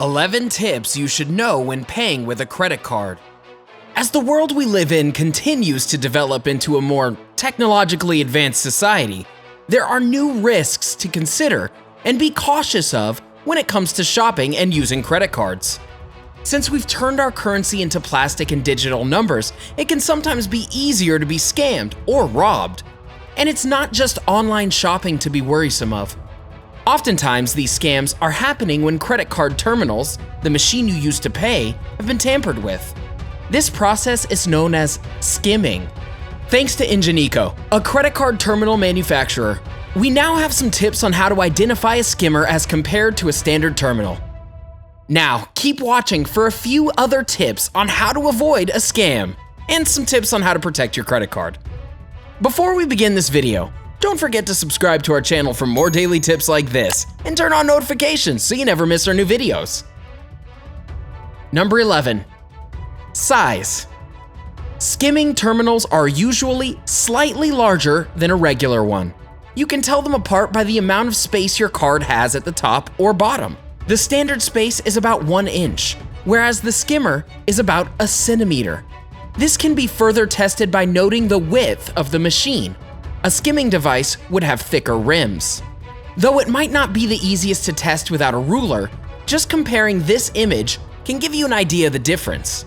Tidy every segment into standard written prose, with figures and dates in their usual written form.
11 tips you should know when paying with a credit card. As the world we live in continues to develop into a more technologically advanced society, there are new risks to consider and be cautious of when it comes to shopping and using credit cards. Since we've turned our currency into plastic and digital numbers, it can sometimes be easier to be scammed or robbed. And it's not just online shopping to be worrisome of. Oftentimes, these scams are happening when credit card terminals, the machine you use to pay, have been tampered with. This process is known as skimming. Thanks to Ingenico, a credit card terminal manufacturer, we now have some tips on how to identify a skimmer as compared to a standard terminal. Now, keep watching for a few other tips on how to avoid a scam, and some tips on how to protect your credit card. Before we begin this video, don't forget to subscribe to our channel for more daily tips like this, and turn on notifications so you never miss our new videos. Number 11. Size. Skimming terminals are usually slightly larger than a regular one. You can tell them apart by the amount of space your card has at the top or bottom. The standard space is about 1 inch, whereas the skimmer is about a centimeter. This can be further tested by noting the width of the machine. A skimming device would have thicker rims. Though it might not be the easiest to test without a ruler, just comparing this image can give you an idea of the difference.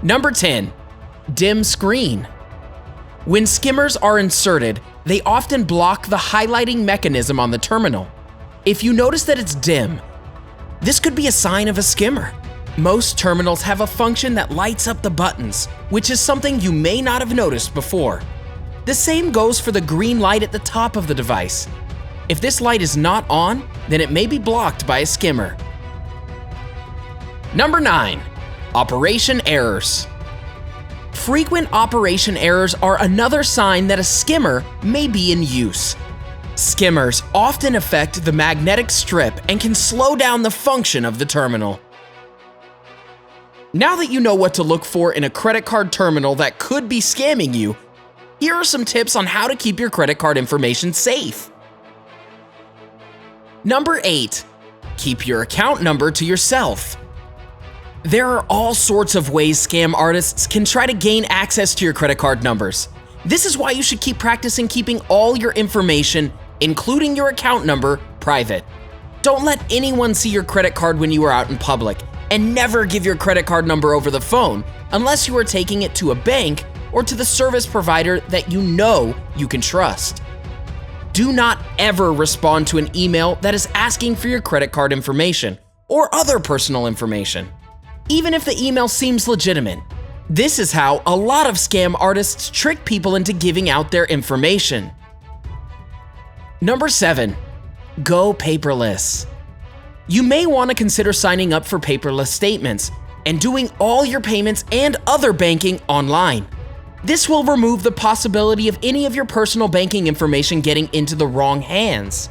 Number 10. Dim screen. When skimmers are inserted, they often block the highlighting mechanism on the terminal. If you notice that it's dim, this could be a sign of a skimmer. Most terminals have a function that lights up the buttons, which is something you may not have noticed before. The same goes for the green light at the top of the device. If this light is not on, then it may be blocked by a skimmer. Number 9. Operation errors. Frequent operation errors are another sign that a skimmer may be in use. Skimmers often affect the magnetic strip and can slow down the function of the terminal. Now that you know what to look for in a credit card terminal that could be scamming you, here are some tips on how to keep your credit card information safe. Number 8. Keep your account number to yourself. There are all sorts of ways scam artists can try to gain access to your credit card numbers. This is why you should keep practicing keeping all your information, including your account number, private. Don't let anyone see your credit card when you are out in public, and never give your credit card number over the phone unless you are taking it to a bank or to the service provider that you know you can trust. Do not ever respond to an email that is asking for your credit card information or other personal information, even if the email seems legitimate. This is how a lot of scam artists trick people into giving out their information. Number 7. Go paperless. You may want to consider signing up for paperless statements and doing all your payments and other banking online. This will remove the possibility of any of your personal banking information getting into the wrong hands.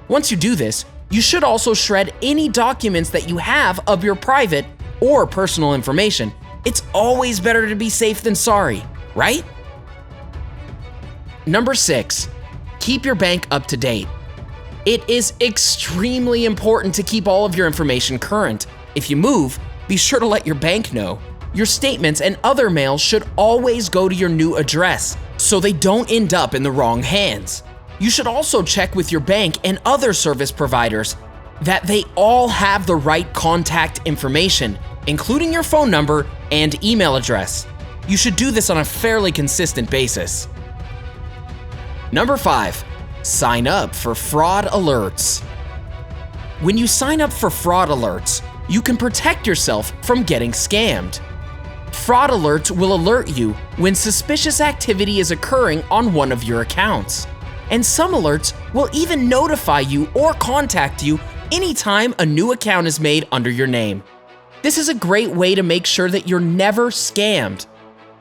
Once you do this, you should also shred any documents that you have of your private or personal information. It's always better to be safe than sorry, right? Number 6. Keep your bank up to date. It is extremely important to keep all of your information current. If you move, be sure to let your bank know. Your statements and other mail should always go to your new address, so they don't end up in the wrong hands. You should also check with your bank and other service providers that they all have the right contact information, including your phone number and email address. You should do this on a fairly consistent basis. Number 5. Sign up for fraud alerts. When you sign up for fraud alerts, you can protect yourself from getting scammed. Fraud alerts will alert you when suspicious activity is occurring on one of your accounts. And some alerts will even notify you or contact you anytime a new account is made under your name. This is a great way to make sure that you're never scammed.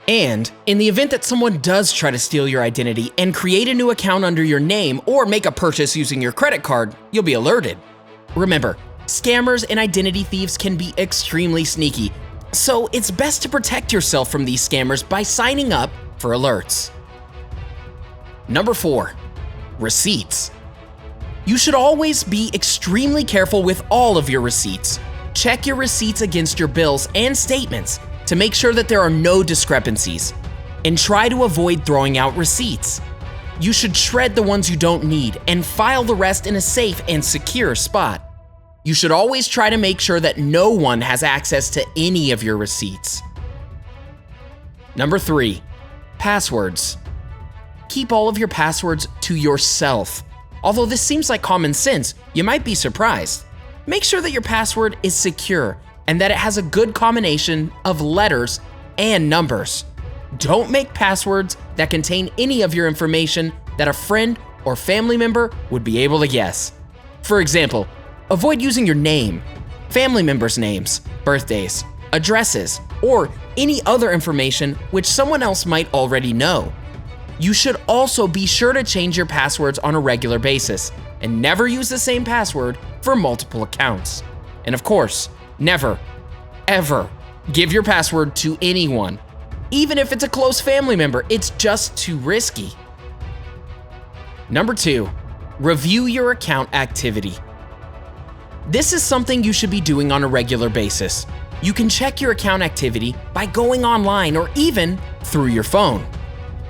And in the event that someone does try to steal your identity and create a new account under your name or make a purchase using your credit card, you'll be alerted. Remember, scammers and identity thieves can be extremely sneaky, so it's best to protect yourself from these scammers by signing up for alerts. Number 4. Receipts. You should always be extremely careful with all of your receipts. Check your receipts against your bills and statements to make sure that there are no discrepancies, and try to avoid throwing out receipts. You should shred the ones you don't need and file the rest in a safe and secure spot. You should always try to make sure that no one has access to any of your receipts. Number 3, passwords. Keep all of your passwords to yourself. Although this seems like common sense, you might be surprised. Make sure that your password is secure and that it has a good combination of letters and numbers. Don't make passwords that contain any of your information that a friend or family member would be able to guess. For example, avoid using your name, family members' names, birthdays, addresses, or any other information which someone else might already know. You should also be sure to change your passwords on a regular basis and never use the same password for multiple accounts. And of course, never, ever give your password to anyone. Even if it's a close family member, it's just too risky. Number 2, review your account activity. This is something you should be doing on a regular basis. You can check your account activity by going online or even through your phone.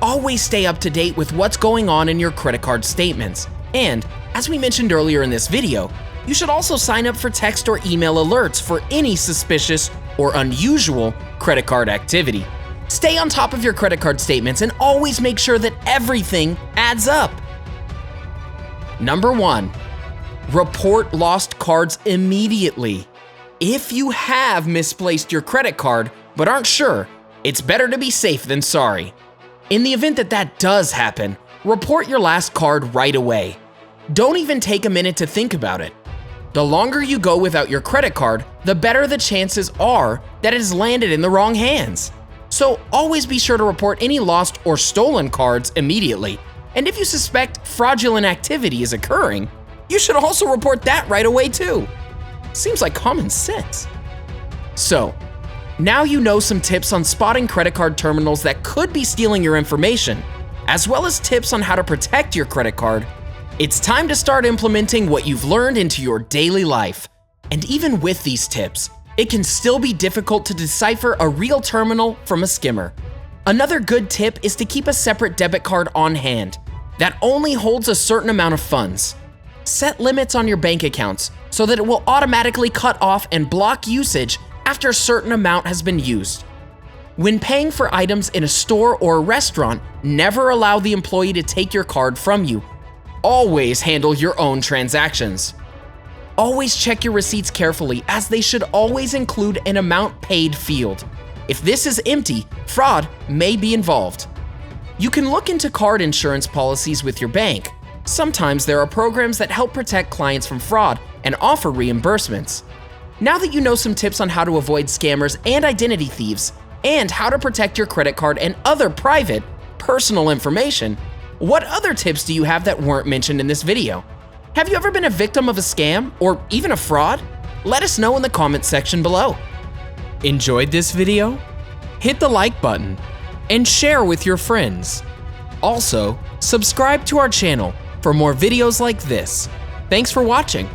Always stay up to date with what's going on in your credit card statements. And, as we mentioned earlier in this video, you should also sign up for text or email alerts for any suspicious or unusual credit card activity. Stay on top of your credit card statements and always make sure that everything adds up. Number 1, report lost cards immediately. If you have misplaced your credit card but aren't sure, it's better to be safe than sorry. In the event that that does happen, report your last card right away. Don't even take a minute to think about it. The longer you go without your credit card, the better the chances are that it has landed in the wrong hands. So always be sure to report any lost or stolen cards immediately. And if you suspect fraudulent activity is occurring, you should also report that right away too. Seems like common sense. So, now you know some tips on spotting credit card terminals that could be stealing your information, as well as tips on how to protect your credit card. It's time to start implementing what you've learned into your daily life. And even with these tips, it can still be difficult to decipher a real terminal from a skimmer. Another good tip is to keep a separate debit card on hand that only holds a certain amount of funds. Set limits on your bank accounts so that it will automatically cut off and block usage after a certain amount has been used. When paying for items in a store or a restaurant, never allow the employee to take your card from you. Always handle your own transactions. Always check your receipts carefully, as they should always include an amount paid field. If this is empty, fraud may be involved. You can look into card insurance policies with your bank. Sometimes there are programs that help protect clients from fraud and offer reimbursements. Now that you know some tips on how to avoid scammers and identity thieves, and how to protect your credit card and other private, personal information, what other tips do you have that weren't mentioned in this video? Have you ever been a victim of a scam or even a fraud? Let us know in the comments section below. Enjoyed this video? Hit the like button and share with your friends. Also, subscribe to our channel for more videos like this. Thanks for watching.